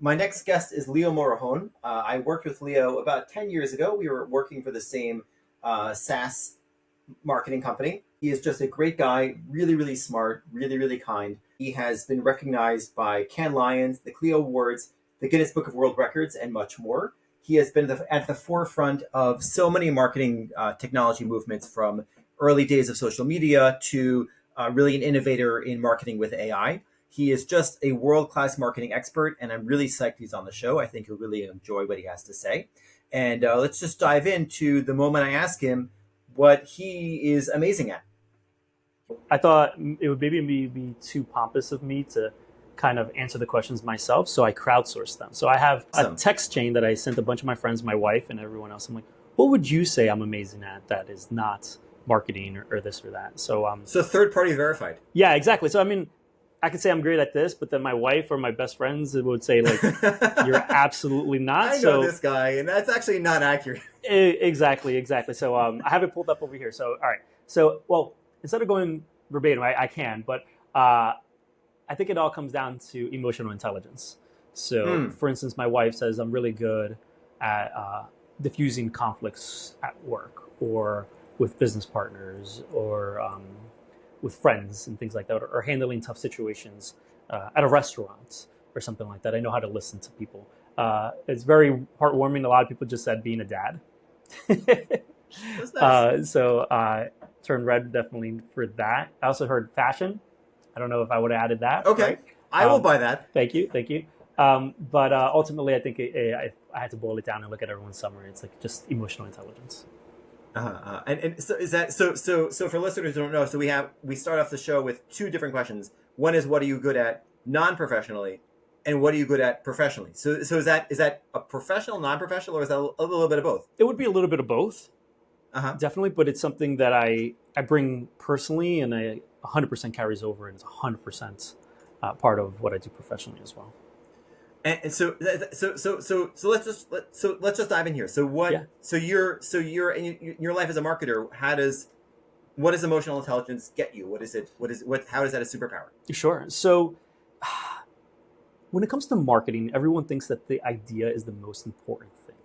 My next guest is Leo Morejon. I worked with Leo about 10 years ago. We were working for the same SaaS marketing company. He is just a great guy, really, really smart, really, really kind. He has been recognized by Cannes Lions, the Clio Awards, the Guinness Book of World Records, and much more. He has been at the forefront of so many marketing technology movements, from early days of social media to really an innovator in marketing with AI. He is just a world class marketing expert, and I'm really psyched he's on the show. I think you'll really enjoy what he has to say. And let's just dive into the moment I ask him what he is amazing at. I thought it would maybe be too pompous of me to kind of answer the questions myself, so I crowdsourced them. So I have a Awesome. text chain that I sent a bunch of my friends, my wife, and everyone else. I'm like, what would you say I'm amazing at that is not marketing or this or that? So third party verified. Yeah, exactly. So I mean, I could say I'm great at this, but then my wife or my best friends would say like, you're absolutely not. I know So this guy, and that's actually not accurate. exactly. So I have it pulled up over here. So all right. So well, instead of going verbatim, I can, but I think it all comes down to emotional intelligence. So, Hmm. for instance, my wife says I'm really good at diffusing conflicts at work or with business partners or with friends and things like that, or handling tough situations at a restaurant or something like that. I know how to listen to people. It's very heartwarming. A lot of people just said being a dad. That's nice. Turned red definitely for that. I also heard fashion. I don't know if I would have added that, Okay. right? I will Um, buy that. thank you. But ultimately, I think I had to boil it down and look at everyone's summary. It's like just emotional intelligence. And so is that so for listeners who don't know, so we start off the show with two different questions. One is what are you good at non-professionally, and what are you good at professionally? So is that a professional, non-professional, or is that a little bit of both? It would be a little bit of both, Uh-huh. definitely, but it's something that I bring personally, and I 100% carries over, and it's 100% part of what I do professionally as well. And so let's just dive in here. So Yeah, your life as a marketer, what does emotional intelligence get you? What how is that a superpower? sure. So when it comes to marketing, everyone thinks that the idea is the most important thing.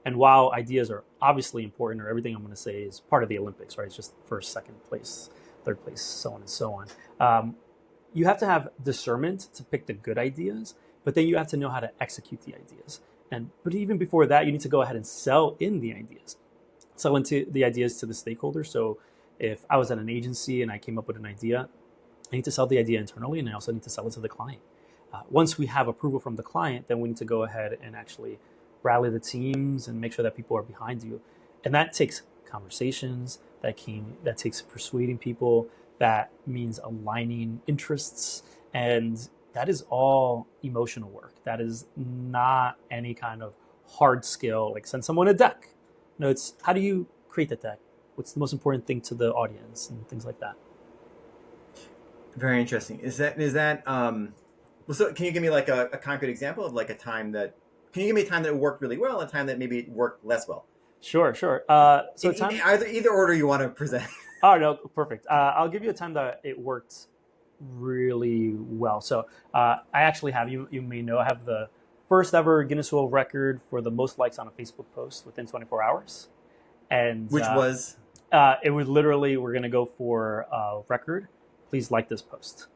And while ideas are obviously important, or everything I'm going to say is part of the Olympics, right? It's just first, second place, third place, so on and so on. You have to have discernment to pick the good ideas, but then you have to know how to execute the ideas. But even before that, you need to go ahead and sell in the ideas, sell into the ideas to the stakeholders. So if I was at an agency and I came up with an idea, I need to sell the idea internally, and I also need to sell it to the client. Once we have approval from the client, then we need to go ahead and actually rally the teams and make sure that people are behind you. And that takes conversations, that takes persuading people, that means aligning interests, and that is all emotional work. That is not any kind of hard skill like send someone a deck. No, it's how do you create the deck? What's the most important thing to the audience and things like that. Very interesting. Is that well, so can you give me like a concrete example of like a time that can you give me a time that it worked really well and a time that maybe it worked less well? Sure. So In time. either order you want to present. Oh no, perfect. I'll give you a time that it worked really well. So I actually have you may know I have the first ever Guinness World Record for the most likes on a Facebook post within 24 hours, and Which was it was literally we're gonna go for a record. Please like this post.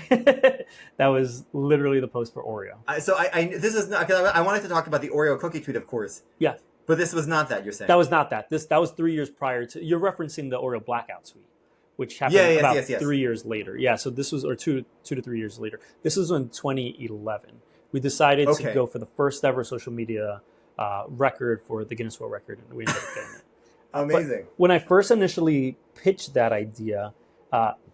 That was literally the post for Oreo. I this is not because I wanted to talk about the Oreo cookie tweet, of course, Yeah, but this was not that you're that saying. was not that. That was 3 years prior to. You're referencing the Oreo blackout tweet, which Yeah, happened yes, about yes, yes. 3 years later. Yeah, so this was or two to 3 years later. This was in 2011. We decided to Okay, go for the first ever social media record for the Guinness World Record, and we ended up getting it. But amazing. when I first initially pitched that idea,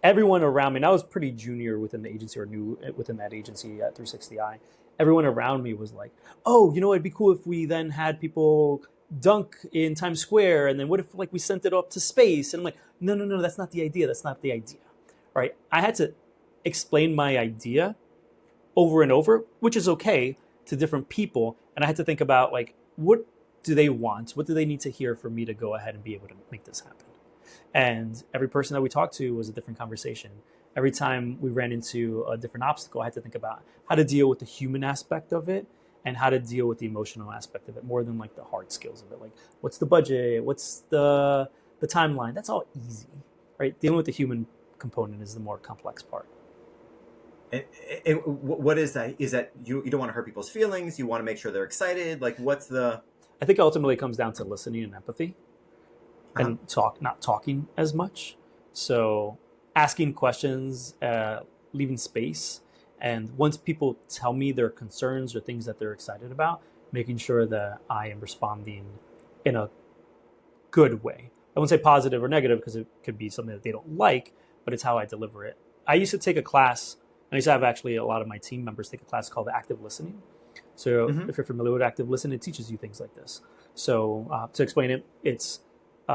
everyone around me, and I was pretty junior within the agency or new within that agency at 360i, everyone around me was like, oh, it'd be cool if we then had people dunk in Times Square, and then what if like we sent it up to space? And I'm like, no, that's not the idea. That's not the idea. All right. I had to explain my idea over and over, which is okay to different people. And I had to think about like, what do they want? What do they need to hear for me to go ahead and be able to make this happen? And every person that we talked to was a different conversation. Every time we ran into a different obstacle, I had to think about how to deal with the human aspect of it and how to deal with the emotional aspect of it more than like the hard skills of it. Like what's the budget? What's the timeline? That's all easy, right? Dealing with the human component is the more complex part. And what is that? Is that you don't want to hurt people's feelings? You want to make sure they're excited? Like, what's the? I think ultimately it comes down to listening and empathy Uh-huh. and not talking as much. So asking questions, leaving space, and once people tell me their concerns or things that they're excited about, making sure that I am responding in a good way. I wouldn't say positive or negative because it could be something that they don't like, but it's how I deliver it. I used to take a class, and I used to have actually a lot of my team members take a class called active listening. So Mm-hmm. if you're familiar with active listening, it teaches you things like this. So to explain it, it's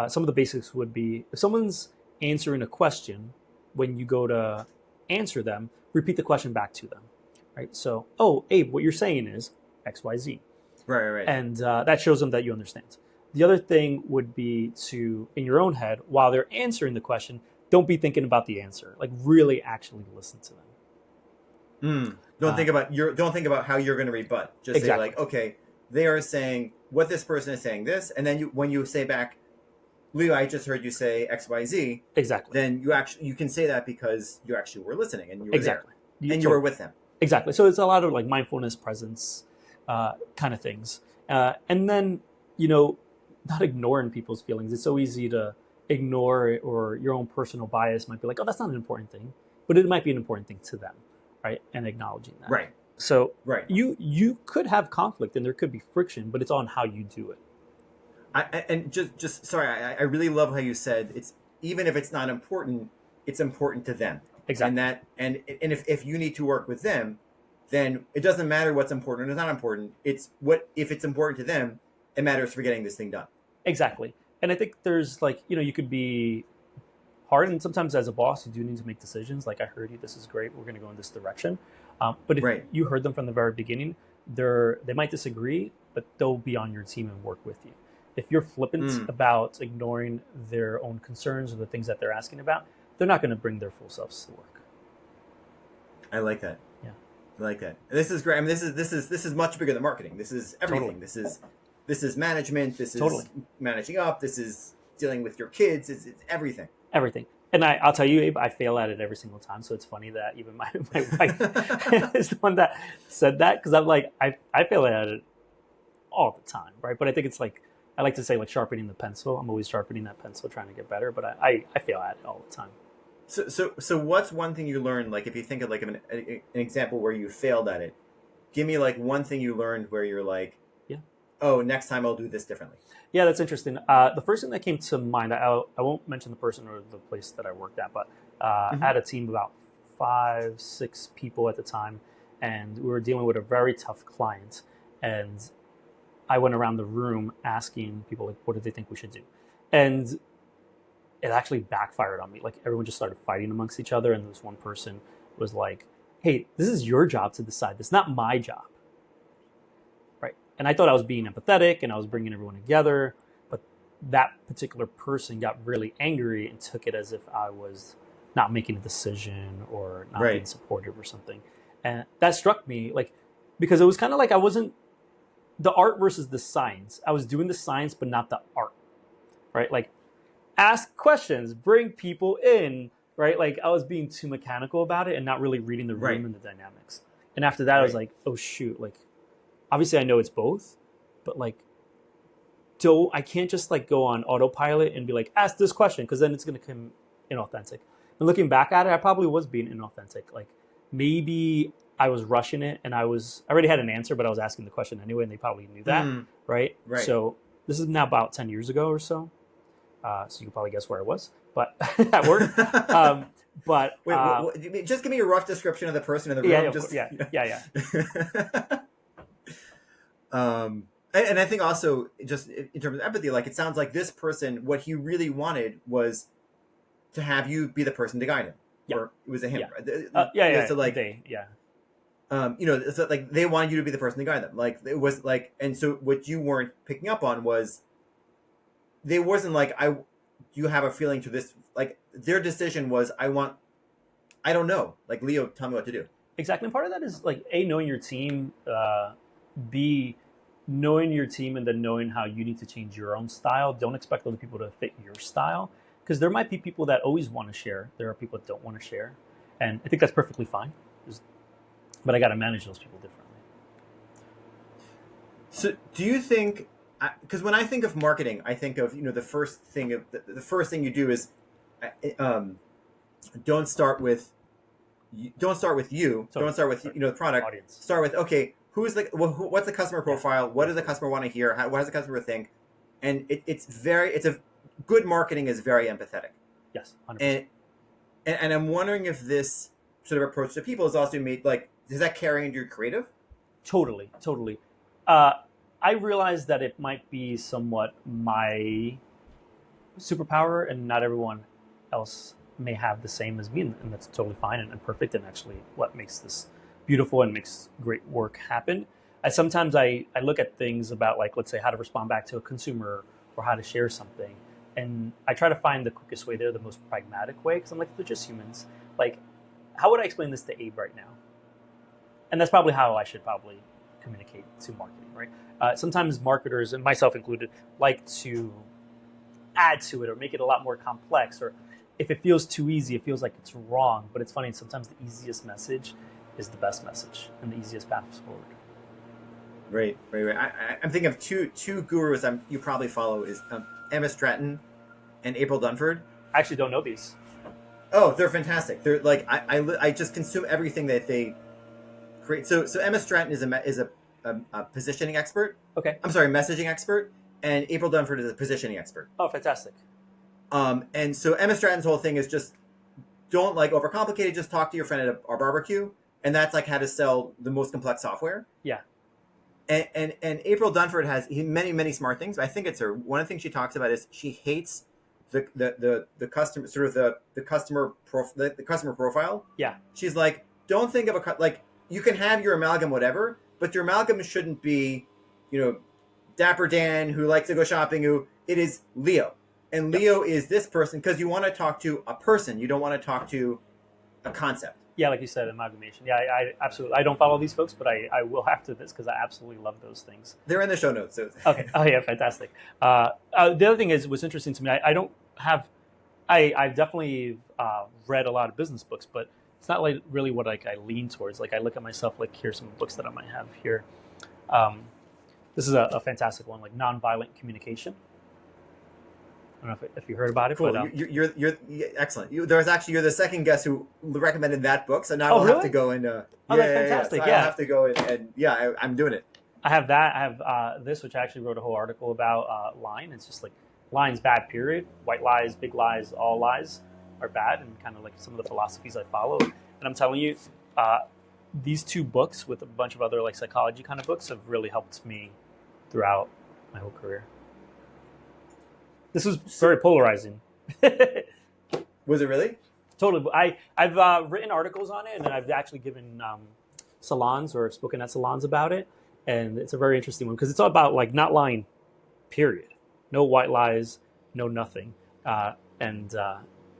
some of the basics would be if someone's answering a question, when you go to answer them, repeat the question back to them, right? So, oh, Abe, what you're saying is X, Y, Z, Right. and that shows them that you understand. The other thing would be to, in your own head, while they're answering the question, don't be thinking about the answer. Like really, actually listen to them. Don't think about how you're going to rebut. Just Exactly. say like, okay, they are saying what this person is saying this, and then when you say back, Leo, I just heard you say X, Y, Z. Exactly. Then you can say that because you actually were listening and you were Exactly. there and you were with them. Exactly. So it's a lot of like mindfulness, presence, kind of things, and then not ignoring people's feelings. It's so easy to ignore it, or your own personal bias might be like, oh, that's not an important thing, but it might be an important thing to them, right? And acknowledging that. Right. So Right. you could have conflict and there could be friction, but it's on how you do it. And just sorry, I really love how you said it's even if it's not important, it's important to them. Exactly. And if you need to work with them, then it doesn't matter what's important or not important. It's what if it's important to them, it matters for getting this thing done. Exactly. And I think there's like, you could be hard, and sometimes as a boss, you do need to make decisions. Like, I heard you, this is great, we're going to go in this direction. But if Right. you heard them from the very beginning, they might disagree, but they'll be on your team and work with you. If you're flippant about ignoring their own concerns or the things that they're asking about, they're not going to bring their full selves to work. I like that. Yeah. I like that. This is great. I mean, this is much bigger than marketing. This is everything. Totally. This is management. This is Totally. managing up. This is dealing with your kids. It's everything. Everything. And I'll tell you, Abe, I fail at it every single time. So it's funny that even my wife is the one that said that, because I'm like, I fail at it all the time, right? But I think it's like, I like to say like sharpening the pencil. I'm always sharpening that pencil, trying to get better, but I fail at it all the time. So what's one thing you learned? Like, if you think of like an example where you failed at it, give me like one thing you learned where you're like, yeah, oh, next time I'll do this differently. Yeah, that's interesting. The first thing that came to mind, I won't mention the person or the place that I worked at, but I had a team of about 5-6 people at the time, and we were dealing with a very tough client. And I went around the room asking people, like, what did they think we should do? And it actually backfired on me. Like, everyone just started fighting amongst each other, and this one person was like, hey, this is your job to decide. This is not my job. Right. And I thought I was being empathetic and I was bringing everyone together, but that particular person got really angry and took it as if I was not making a decision or not being supportive or something. And that struck me, like, because it was kind of like I wasn't the art versus the science. I was doing the science, but not the art, right? Like, ask questions, bring people in, right? Like, I was being too mechanical about it and not really reading the room and the dynamics. And after that, I was like, oh shoot, like, obviously I know it's both, but like, I can't just like go on autopilot and be like, ask this question, because then it's going to come inauthentic. And looking back at it, I probably was being inauthentic. Like, maybe I was rushing it and I already had an answer, but I was asking the question anyway, and they probably knew that, right? So this is now about 10 years ago or so. So you can probably guess where I was, but at work. But wait, just give me a rough description of the person in the room. And I think also, just in terms of empathy, like, it sounds like this person, what he really wanted was to have you be the person to guide him. Or it was a him. So like, so like they wanted you to be the person to guide them. Like, it was like, and so what you weren't picking up on was, they wasn't like, you have a feeling to this, like, their decision was, I don't know, like, Leo, tell me what to do. Exactly. And part of that is like, knowing your team, B, knowing your team and then knowing how you need to change your own style. Don't expect other people to fit your style, because there might be people that always want to share. There are people that don't want to share. And I think that's perfectly fine. But I got to manage those people differently. So do you think, because when I think of marketing, I think of, the first thing the first thing you do is don't start with you. Totally. Don't start with the product. Audience. Start with, okay, what's the customer profile? What does the customer want to hear? What does the customer think? And it's a good marketing is very empathetic. Yes, 100%. And I'm wondering if this sort of approach to people is also made, like, does that carry into your creative? Totally. I realize that it might be somewhat my superpower, and not everyone else may have the same as me, and that's totally fine and perfect, and actually what makes this beautiful and makes great work happen. Sometimes I look at things about, like, let's say, how to respond back to a consumer or how to share something, and I try to find the quickest way there, the most pragmatic way, because I'm like, they're just humans. Like, how would I explain this to Abe right now? And that's probably how I should probably communicate to marketing, right? Sometimes marketers, and myself included, like to add to it or make it a lot more complex, or if it feels too easy, it feels like it's wrong. But it's funny, sometimes the easiest message is the best message and the easiest path forward. Right. I'm thinking of two gurus you probably follow is Emma Stratton and April Dunford. I actually don't know these. Oh, they're fantastic. They're like, I just consume everything that they create. So Emma Stratton is a positioning expert. Okay. I'm sorry, messaging expert, and April Dunford is a positioning expert. Oh, fantastic. And so Emma Stratton's whole thing is just don't overcomplicate it. Just talk to your friend at our barbecue, and that's like how to sell the most complex software. Yeah. And April Dunford has many smart things. I think it's her. One of the things she talks about is she hates the customer, sort of the customer profile. Yeah. She's like, don't think of you can have your amalgam whatever, but your amalgam shouldn't be, Dapper Dan who likes to go shopping. It is Leo, and Leo is this person, because you want to talk to a person. You don't want to talk to a concept. Yeah, like you said, amalgamation. Yeah, I absolutely. I don't follow these folks, but I will after this, because I absolutely love those things. They're in the show notes. So. Okay. Oh yeah, fantastic. The other thing what's interesting to me. I don't have. I've definitely read a lot of business books, but it's not like really what I lean towards. Like, I look at myself, like, here's some books that I might have here. This is a fantastic one, like Nonviolent Communication. I don't know if you heard about it. Cool. But, you're excellent. You're the second guest who recommended that book, so now I'll have to go and. That's fantastic. So I'll have to go and I'm doing it. I have that. I have this, which I actually wrote a whole article about. Lying. It's just like, lying's bad. Period. White lies, big lies, all lies are bad, and kind of like some of the philosophies I follow. And I'm telling you, these two books with a bunch of other like psychology kind of books have really helped me throughout my whole career. This was very polarizing. Was it really? Totally. I've written articles on it, and I've actually given salons or spoken at salons about it, and it's a very interesting one, because it's all about, like, not lying, period. No white lies, no nothing, and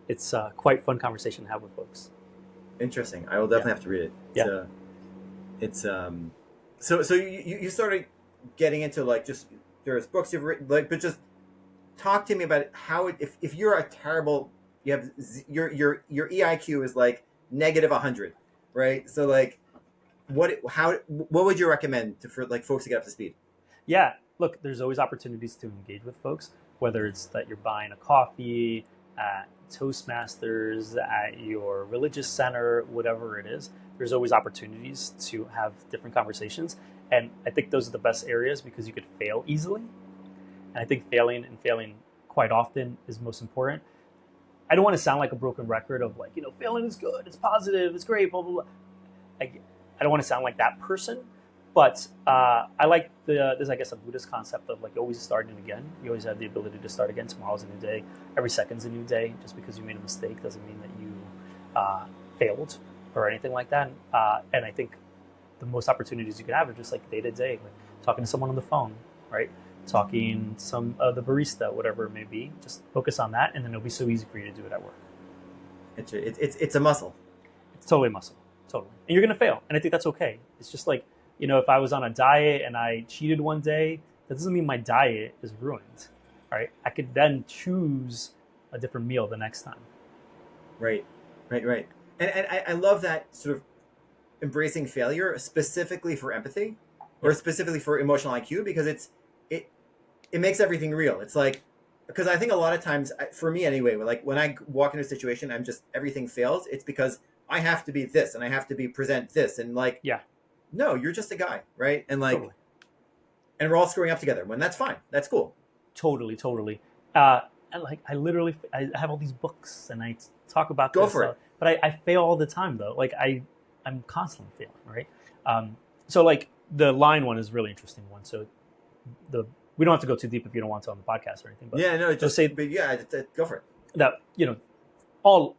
it's quite fun conversation to have with folks. Interesting. I will definitely have to read it. It's so you started getting into, like, just there's books you've written, like, but just talk to me about how if you're a terrible, you have your EIQ is like negative 100, right? So, like, what would you recommend for like folks to get up to speed? Yeah, look, there's always opportunities to engage with folks, whether it's that you're buying a coffee at Toastmasters, at your religious center, whatever it is. There's always opportunities to have different conversations, and I think those are the best areas, because you could fail easily. And I think failing quite often is most important. I don't want to sound like a broken record of, like, failing is good, it's positive, it's great, blah, blah, blah. I don't want to sound like that person, but I like there's, I guess, a Buddhist concept of, like, always starting again. You always have the ability to start again. Tomorrow's a new day. Every second's a new day. Just because you made a mistake doesn't mean that you failed or anything like that. And I think the most opportunities you can have are just like day to day, like talking to someone on the phone, right? Talking some the barista, whatever it may be. Just focus on that, and then it'll be so easy for you to do it at work. It's a muscle. It's totally a muscle, totally. And you're gonna fail, and I think that's okay. It's just like, If I was on a diet and I cheated one day, that doesn't mean my diet is ruined, right? I could then choose a different meal the next time. Right, right. And I love that sort of embracing failure specifically for empathy or Yep. specifically for emotional IQ because it it makes everything real. It's like because I think a lot of times for me anyway, like when I walk into a situation, I'm just everything fails. It's because I have to be this and I have to be present this and like Yeah, no, you're just a guy, right? And like totally. and we're all screwing up together. When that's fine, that's cool. Totally. And like I have all these books and I talk about Go this, for it. but I fail all the time though. Like I'm constantly failing, right? So like the line one is a really interesting one. So the we don't have to go too deep if you don't want to on the podcast or anything, but Yeah, no, so just say but yeah, go for it. that all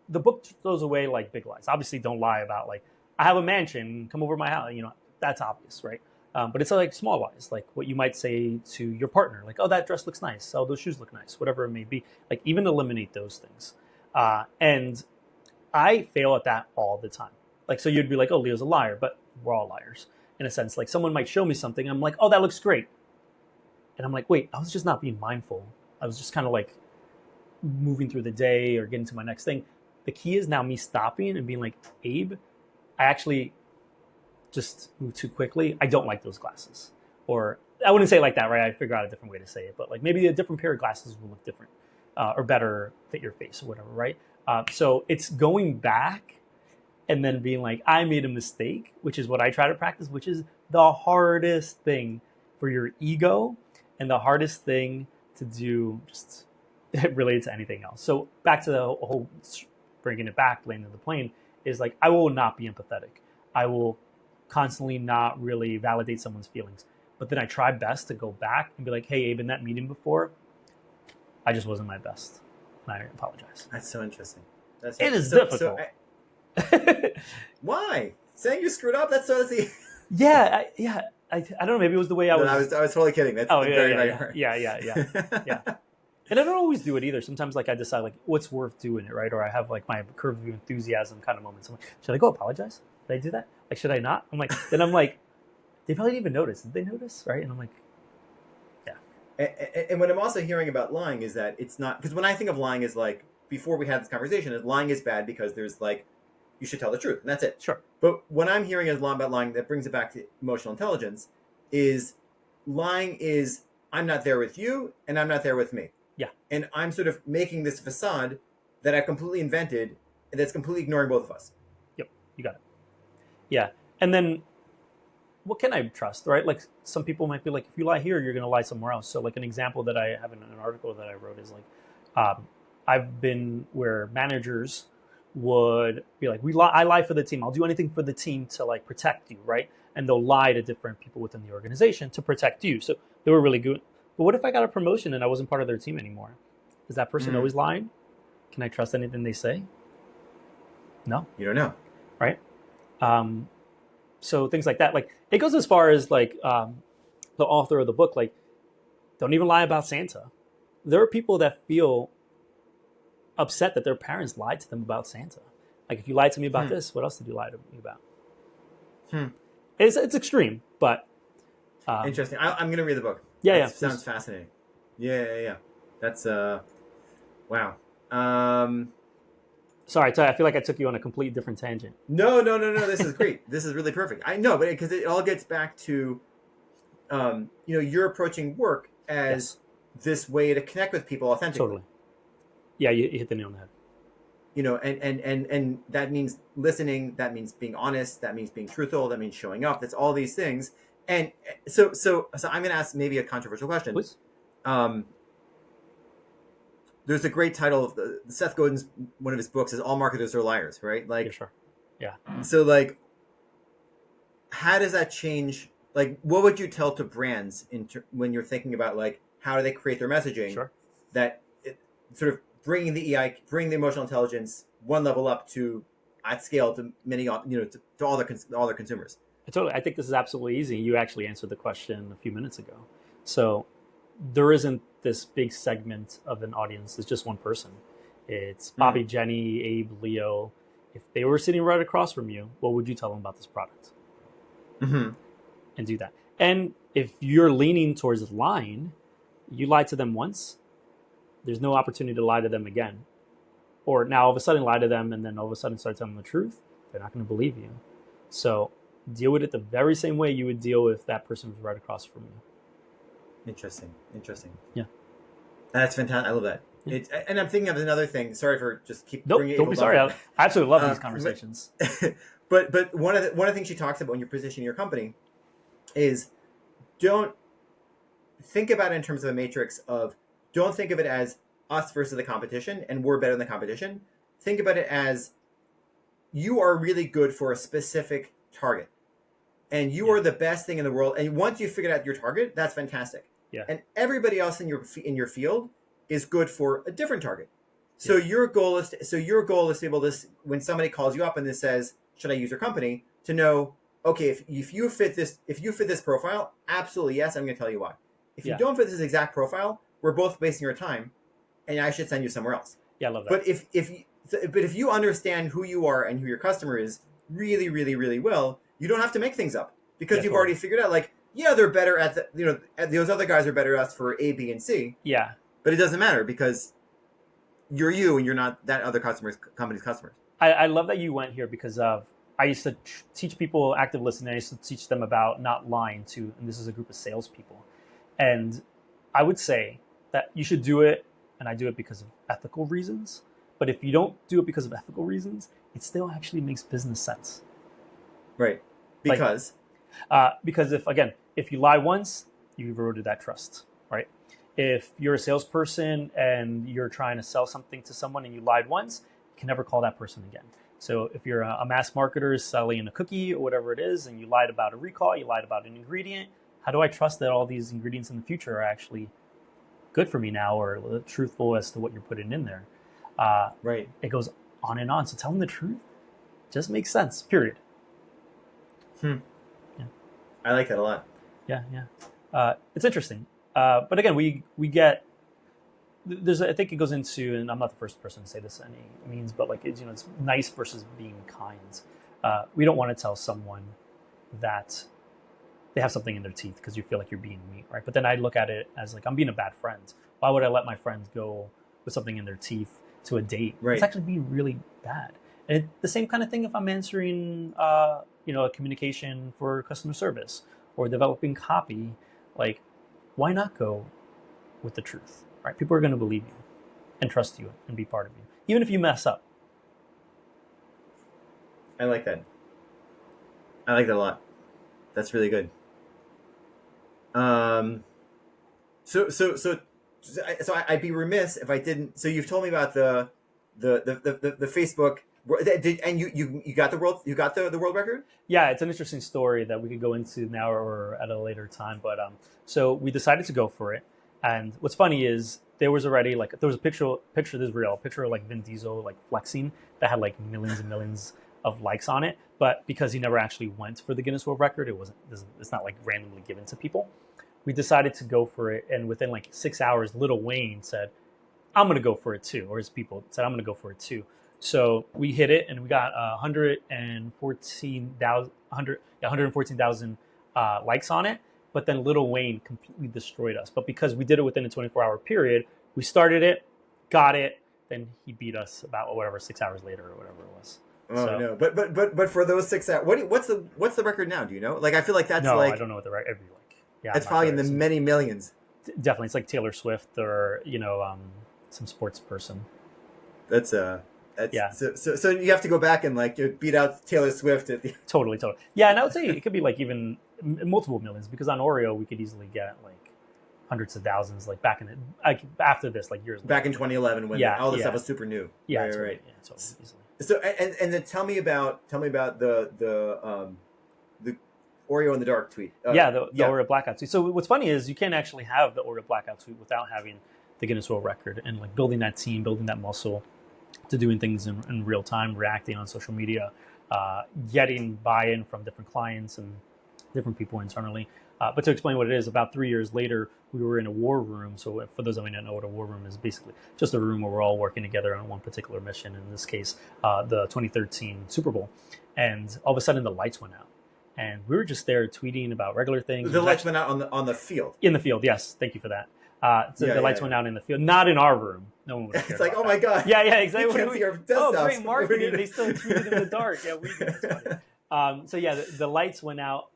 the book throws away like big lies. Obviously, don't lie about like I have a mansion, come over my house. That's obvious, right? But it's like small lies, like what you might say to your partner, like, "Oh, that dress looks nice. Oh, those shoes look nice." Whatever it may be, like even eliminate those things. And I fail at that all the time. Like, so you'd be like, "Oh, Leo's a liar," but we're all liars in a sense. Like, someone might show me something, I'm like, "Oh, that looks great," and I'm like, "Wait, I was just not being mindful. I was just kind of like moving through the day or getting to my next thing." The key is now me stopping and being like, "Abe, I actually just moved too quickly. I don't like those glasses." Or I wouldn't say it like that, right? I figure out a different way to say it, but like maybe a different pair of glasses will look different or better fit your face or whatever, right? So it's going back and then being like, I made a mistake, which is what I try to practice, which is the hardest thing for your ego and the hardest thing to do just related to anything else. So back to the whole bringing it back, landing the plane is like, I will not be empathetic. I will constantly not really validate someone's feelings. But then I try best to go back and be like, hey, Abe, in that meeting before, I just wasn't my best. And I apologize. That's so interesting. It is so difficult. Why saying you screwed up? That's so easy. Yeah, I don't know. Maybe it was the way I No, was. I was totally kidding. That's Oh very hard. yeah. And I don't always do it either. Sometimes like I decide like what's worth doing it, right? Or I have like my curve of enthusiasm kind of moments. I'm like, should I go apologize? Did I do that? Like, should I not? I'm like, they probably didn't even notice. Did they notice? Right? And I'm like, yeah. And what I'm also hearing about lying is that it's not because when I think of lying is like before we had this conversation, is lying is bad because there's like you should tell the truth and that's it. Sure. But what I'm hearing is about lying that brings it back to emotional intelligence is lying is I'm not there with you and I'm not there with me. Yeah. And I'm sort of making this facade that I completely invented and that's completely ignoring both of us. Yep. You got it. Yeah. And then what can I trust, right? Like some people might be like, if you lie here, you're going to lie somewhere else. So like an example that I have in an article that I wrote is like, I've been where managers would be like, I lie for the team. I'll do anything for the team to like protect you, right? And they'll lie to different people within the organization to protect you. So they were really good. But what if I got a promotion and I wasn't part of their team anymore? Is that person always lying? Can I trust anything they say? No. You don't know. Right? So things like that. Like it goes as far as like the author of the book, like, don't even lie about Santa. There are people that feel upset that their parents lied to them about Santa. Like, if you lied to me about this, what else did you lie to me about? It's extreme, but interesting. I'm going to read the book. Yeah, sounds fascinating. Yeah. That's wow. Sorry, I feel like I took you on a complete different tangent. No. This is great. This is really perfect. I know, but because it all gets back to, you're approaching work as this way to connect with people authentically. Totally. Yeah, you hit the nail on the head. And that means listening. That means being honest. That means being truthful. That means showing up. That's all these things. And so I'm going to ask maybe a controversial question. Please. There's a great title of Seth Godin's one of his books is "All Marketers Are Liars," right? Like, yeah, sure. Yeah. So, like, how does that change? Like, what would you tell to brands when you're thinking about like how do they create their messaging? Sure. That it, sort of bringing the bringing the emotional intelligence one level up to at scale to many, to all their consumers. I think this is absolutely easy. You actually answered the question a few minutes ago. So there isn't this big segment of an audience. It's just one person. It's Bobby, Jenny, Abe, Leo. If they were sitting right across from you, what would you tell them about this product? and do that. And if you're leaning towards lying, you lie to them once, there's no opportunity to lie to them again. Or now all of a sudden lie to them and then all of a sudden start telling them the truth, they're not going to believe you. So deal with it the very same way you would deal if that person was right across from you. Interesting. Yeah. That's fantastic. I love that. Yeah. And I'm thinking of another thing. Sorry for just keep Nope, bringing don't be sorry. I absolutely love these conversations. But one of the things she talks about when you're positioning your company is don't think about it in terms of a matrix of, don't think of it as us versus the competition and we're better than the competition. Think about it as you are really good for a specific target and you are the best thing in the world. And once you've figured out your target, that's fantastic. Yeah. And everybody else in your field is good for a different target. So your goal is to be able to, when somebody calls you up and this says, should I use your company, to know, okay, if you fit this profile, absolutely yes, I'm going to tell you why. If you don't fit this exact profile, we're both wasting your time, and I should send you somewhere else. Yeah, I love that. But if you understand who you are and who your customer is really, really, really well, you don't have to make things up because you've already figured out, like, yeah, they're better at those other guys are better at us for A, B, and C. Yeah. But it doesn't matter because you're you and you're not that other company's customers. I love that you went here because I used to teach people active listening. I used to teach them about not lying to, and this is a group of salespeople. And I would say that you should do it, and I do it because of ethical reasons. But if you don't do it because of ethical reasons, it still actually makes business sense. Right. Because? Because if you lie once, you've eroded that trust, right? If you're a salesperson and you're trying to sell something to someone and you lied once, you can never call that person again. So if you're a mass marketer selling a cookie or whatever it is, and you lied about a recall, you lied about an ingredient, how do I trust that all these ingredients in the future are actually good for me now or truthful as to what you're putting in there? Right. It goes on and on. So telling the truth just makes sense, period. Yeah. I like that a lot. Yeah. It's interesting. But again, we get, I think it goes into, and I'm not the first person to say this any means, but like, it's nice versus being kind. We don't want to tell someone that they have something in their teeth because you feel like you're being mean, right? But then I look at it as like, I'm being a bad friend. Why would I let my friends go with something in their teeth to a date? Right. It's actually being really bad. And the same kind of thing if I'm answering, a communication for customer service or developing copy, like, why not go with the truth, right? People are going to believe you and trust you and be part of you, even if you mess up. I like that. I like that a lot. That's really good. So I'd be remiss if I didn't. So you've told me about the Facebook. And you got the world record? Yeah, it's an interesting story that we could go into now or at a later time. But so we decided to go for it. And what's funny is there was a picture. This is real. A picture of like Vin Diesel like flexing that had like millions and millions of likes on it. But because he never actually went for the Guinness World Record, it's not like randomly given to people. We decided to go for it, and within like 6 hours, Lil Wayne said, "I'm going to go for it too," or his people said, "I'm going to go for it too." So we hit it, and we got 114,000 likes on it. But then Lil Wayne completely destroyed us. But because we did it within a 24-hour period, we started it, got it, then he beat us about 6 hours later or whatever it was. Oh so, no! But for those 6 hours, what's the record now? Do you know? Like I feel like that's I don't know what the record. Yeah, it's probably in the many millions. Definitely, it's like Taylor Swift or some sports person. That's yeah. So you have to go back and like beat out Taylor Swift at the totally. Yeah, and I would say it could be like even multiple millions because on Oreo we could easily get like hundreds of thousands like back in the after this like years back in 2011 when all this stuff was super new. Yeah, right. Yeah, totally, easily. So and then tell me about the Oreo in the dark tweet. The Oreo blackout tweet. So what's funny is you can't actually have the Oreo blackout tweet without having the Guinness World Record and like building that team, building that muscle to doing things in real time, reacting on social media, getting buy-in from different clients and different people internally. But to explain what it is, about 3 years later, we were in a war room. So for those of you who don't know what a war room is, basically just a room where we're all working together on one particular mission, in this case, the 2013 Super Bowl. And all of a sudden the lights went out. and we were just there tweeting about regular things. The lights went out on the field. In the field, yes. Thank you for that. So the lights went out in the field, not in our room. No one would have cared. It's like, oh my god. Yeah, exactly. We can't see our desktops. Oh, great marketing. They still tweeted in the dark. Yeah, we did. That's funny. So yeah, the lights went out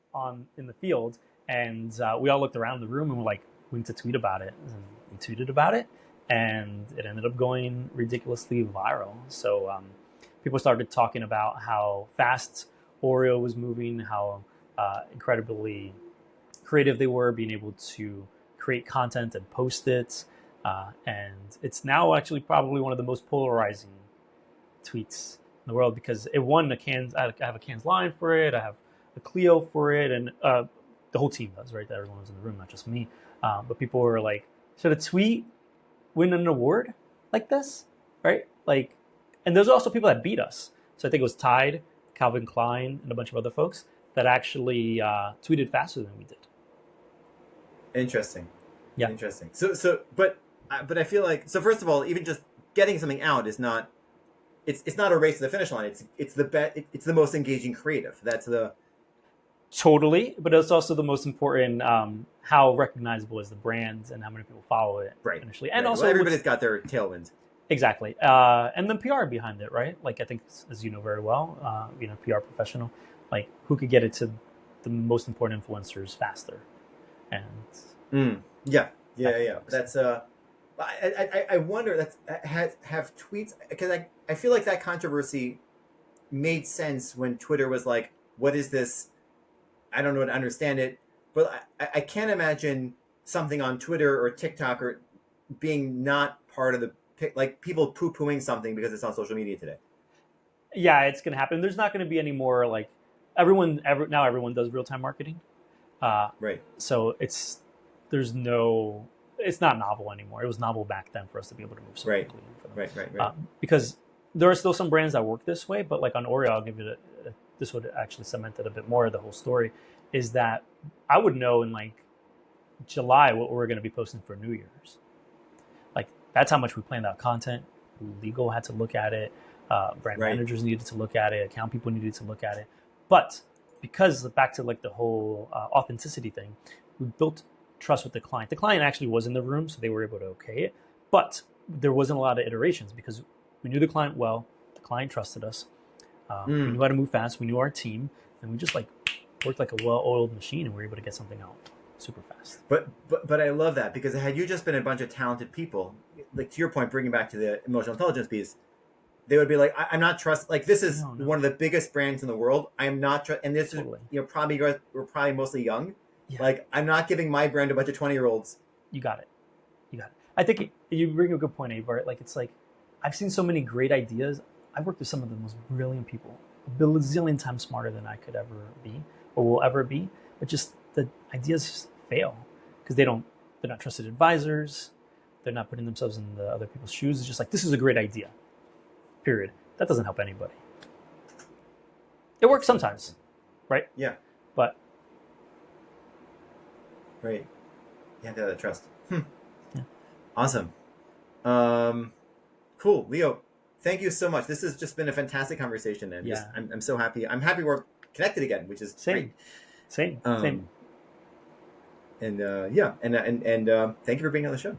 in the field, and we all looked around the room and were like, we need to tweet about it. And we tweeted about it, and it ended up going ridiculously viral. So people started talking about how fast Oreo was moving, how incredibly creative they were, being able to create content and post it. And it's now actually probably one of the most polarizing tweets in the world because it won a Cannes. I have a Cannes line for it. I have a Clio for it, and the whole team does, right? Everyone was in the room, not just me. But people were like, should a tweet win an award like this, right? Like, and there's also people that beat us. So I think it was Tide, Calvin Klein, and a bunch of other folks that actually tweeted faster than we did. Interesting. Yeah. Interesting. But I feel like, so first of all, even just getting something out is not, it's not a race to the finish line. It's the most engaging creative. That's the totally, but it's also the most important. How recognizable is the brand and how many people follow it initially, and also everybody's got their tailwind. Exactly, and then PR behind it, right? Like I think, as you know very well, PR professional, like who could get it to the most important influencers faster, and yeah. That's I wonder have tweets, because I feel like that controversy made sense when Twitter was like, what is this? I don't know how to understand it, but I can't imagine something on Twitter or TikTok or being not part of the, like people poo-pooing something because it's on social media today. Yeah, it's going to happen. There's not going to be any more like everyone does real-time marketing. Right. So it's not novel anymore. It was novel back then for us to be able to move so quickly. Right. Because there are still some brands that work this way, but like on Oreo, I'll give you this would actually cement it a bit more. The whole story is that I would know in like July what we're going to be posting for New Year's. Like that's how much we planned out content. Legal had to look at it. Brand managers needed to look at it. Account people needed to look at it. But because back to like the whole authenticity thing, we built trust with the client. The client actually was in the room, so they were able to okay it. But there wasn't a lot of iterations because we knew the client well. The client trusted us. We knew how to move fast. We knew our team, and we just like worked like a well-oiled machine, and we were able to get something out super fast. But I love that, because had you just been a bunch of talented people, like to your point, bringing back to the emotional intelligence piece, they would be like, I'm not trust. Like this is one of the biggest brands in the world. I'm not and this totally. Is probably we're probably mostly young. Yeah. Like I'm not giving my brand to a bunch of 20-year-olds. You got it. I think you bring a good point, Abe. Right? Like it's like I've seen so many great ideas. I've worked with some of the most brilliant people, a bazillion times smarter than I could ever be or will ever be. But just the ideas fail because they're not trusted advisors. They're not putting themselves in the other people's shoes. It's just like, this is a great idea. Period. That doesn't help anybody. It works sometimes, right? Yeah. But right. You have to have that trust. Yeah. Awesome. Cool. Leo, thank you so much. This has just been a fantastic conversation, and I'm so happy. I'm happy we're connected again, which is great. Same. And thank you for being on the show.